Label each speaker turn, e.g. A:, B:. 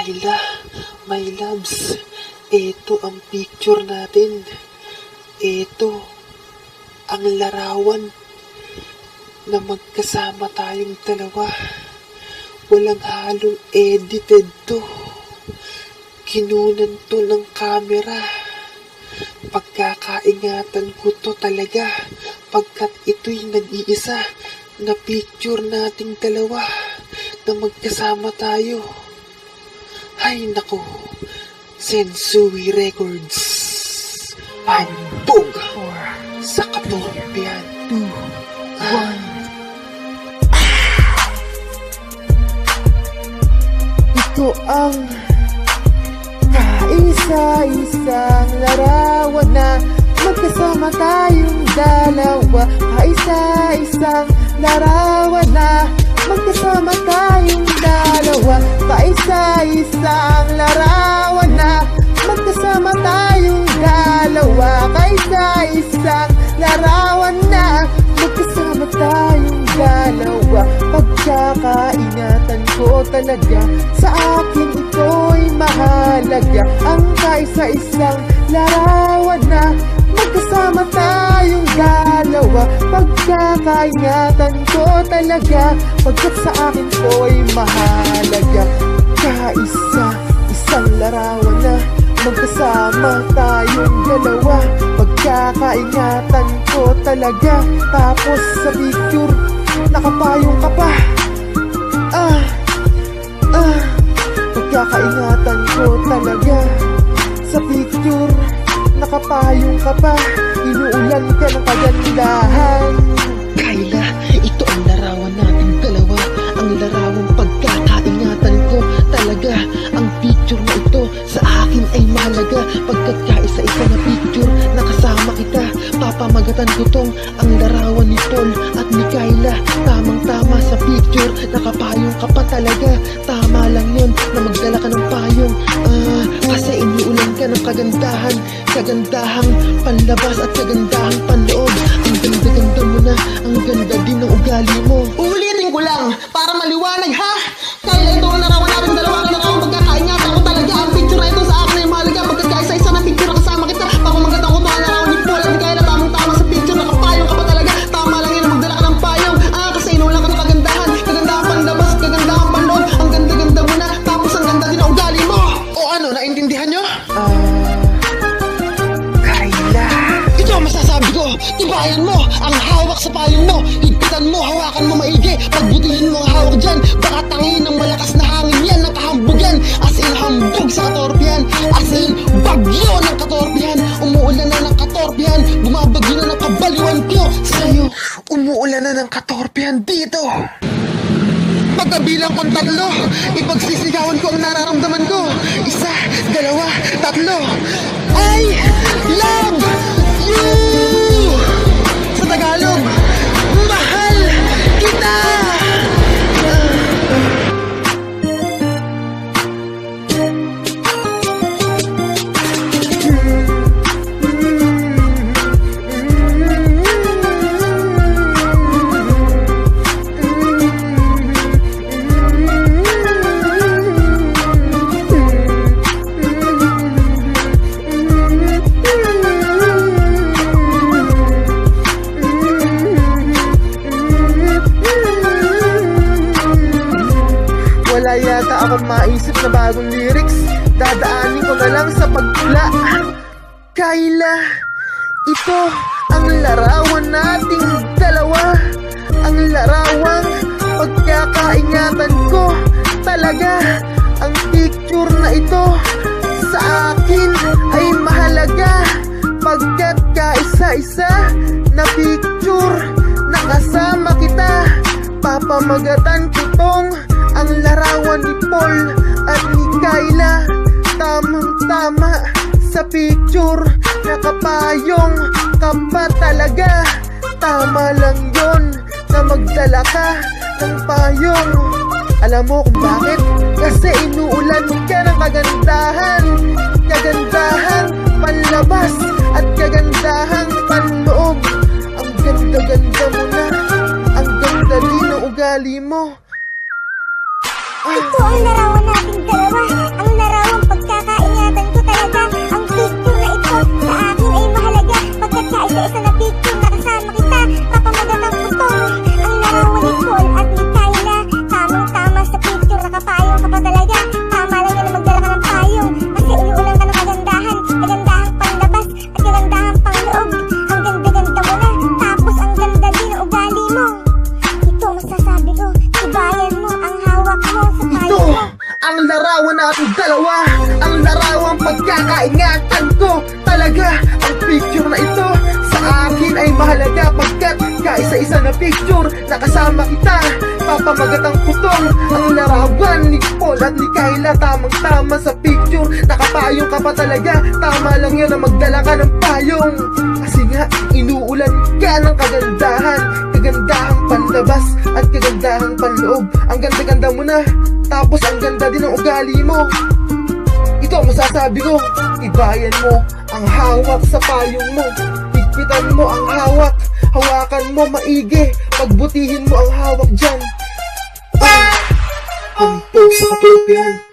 A: Kayla, my loves, ito ang picture natin. Ito ang larawan na magkasama tayong dalawa. Walang halong edited to. Kinunan to ng camera. Pagkakaingatan ko to talaga pagkat ito'y nag-iisa na picture nating dalawa na magkasama tayo. Ay nako, Sensui Records. Pambog sa katorpian.
B: 2, 1. Ito ang kaisa-isang larawan na magkasama tayong dalawa. Kaisa-isang larawan na magkasama tayong dalawa. Kaisa-isang larawan na magkasama tayong dalawa. Kaisa-isang larawan na magkasama tayong dalawa. Pagkakaingatan ko talaga, sa akin ito'y mahalaga. Ang kaisa-isang larawan na magkasama tayong dalawa. Pagkakaingatan ko talaga, pagkat sa akin ito'y mahalaga. Kaisa-isang larawan na magkasama tayong dalawa. Pagkakaingatan ko talaga, tapos sa picture nakapayong ka pa. Pagkakaingatan ko talaga, sa picture nakapayong ka pa. Inuulan ka ng kagandahan.
A: Kayla, ito ang larawan nating dalawa. Ang larawang pagkakaingatan ko talaga. Ang picture na ito sa akin ay mahalaga, pagkat kaisa-isa na picture nakasama kita. Papamagatan ko tong ang larawan ni Paul at ni Kayla. Tamang-tama sa picture, nakapayong ka pa talaga. Tama lang yun na magdala ka ng payong. Kasi iniulan ka ng kagandahan. Kagandahang panlabas at kagandahang panloob. Ang ganda-ganda mo na, ang ganda din ng ugali mo.
C: Uulitin ko lang para maliwanag, ha? Kayla, ito ang larawan natin dalawa. Ang pagkakaingatan ko talaga. Ang picture na ito sa akin ay mahalaga, pagkat kaisa-isa na picture na kasama kita. Papamagatan ko ito ang larawan ni Paul at ni Kayla. Tamang-tama sa picture, nakapayong ka pa talaga. Tama lang yun, magdala ka ng payong. Kasi inulan ka ng kagandahan. Kagandahan panlabas, kagandahan panloob. Ang ganda-ganda mo na, tapos ang ganda din ang ugali mo. O ano, naintindihan nyo?
A: Kayla,
C: Ito ang masasabi ko, tibayan mo ang hawak sa payong mo. Higpitan mo, hawakan mo maigi. Pagbutihin mo ang hawak dyan, baka tangin ng malakas na hangin yan. Nakahambog yan, as in hambog sa katorpihan. As in bagyo ng katorpihan. Umuulan na ng katorpihan, bumabagyo na ng kabaliwan ko sa'yo.
A: umuulan na ng katorpihan dito.
C: Pagkabilang kong 3, ipagsisigawan ko ang nararamdaman ko. 1, 2, 3. I love you! Sa Tagalog, mahal kita!
B: Wala yata akong maisip na bagong lyrics. Dadaanin ko na lang sa pagtula. Kayla, ito ang larawan nating dalawa. Ang larawang pagkakaingatan ko talaga. Ang picture na ito sa akin ay mahalaga, pagkat kaisa-isa na picture nakasama kita. Papamagatan ko tong ang larawan ni Paul at ni Kayla. Tamang-tama sa picture, nakapayong ka pa talaga. Tama lang yon na magdala ka ng payong. Alam mo kung bakit? Kasi inuulan ka ng kagandahan. Kagandahang panlabas at kagandahang panloob. Ang ganda-ganda mo na, ang ganda din ng ugali mo.
D: Ito ang larawan nating dalawa. Ang larawang pagkakaingatan ko talaga. Ang picture na ito sa akin ay mahalaga. Pagkat kaisa-isa na picture na kasama kita, papamagat ang putong. Ang larawan ni Paul at ni Kyla, tamang-tama sa picture, nakapayong ka pa talaga. Tama lang yan na magdala ka ng payong, kasi inuulan ka ng kagandahan. Kagandahang panlabas at kagandahang pangloob. Ang ganda-ganda mo na, tapos ang ganda din ang ugali mo. Ito masasabi ko, tibayan mo ang hawak mo sa
A: Ito
D: payong mo.
A: ang larawan nating dalawa, ang larawang pagkakaingatan ko talaga. Ang picture na ito sa akin ay mahalaga, pagkat kaisa-isa na picture, nakasama kita, papamagat ang putong. Ang larawan ni Paul at ni Kyla, tamang-tama sa picture, nakapayong ka pa talaga. Tama lang yun na magdala ka ng payong, kasi nga inuulan ka ng kagandahan. Kagandahang panlabas at kagandahang panloob. Ang ganda-ganda mo na, tapos ang ganda din ng ugali mo. Ito ang masasabi ko, ibayan mo ang hawak sa payong mo. Higpitan mo ang hawak, hawakan mo maigi, pagbutihin mo ang hawak dyan. Pampog sa kapilpihan.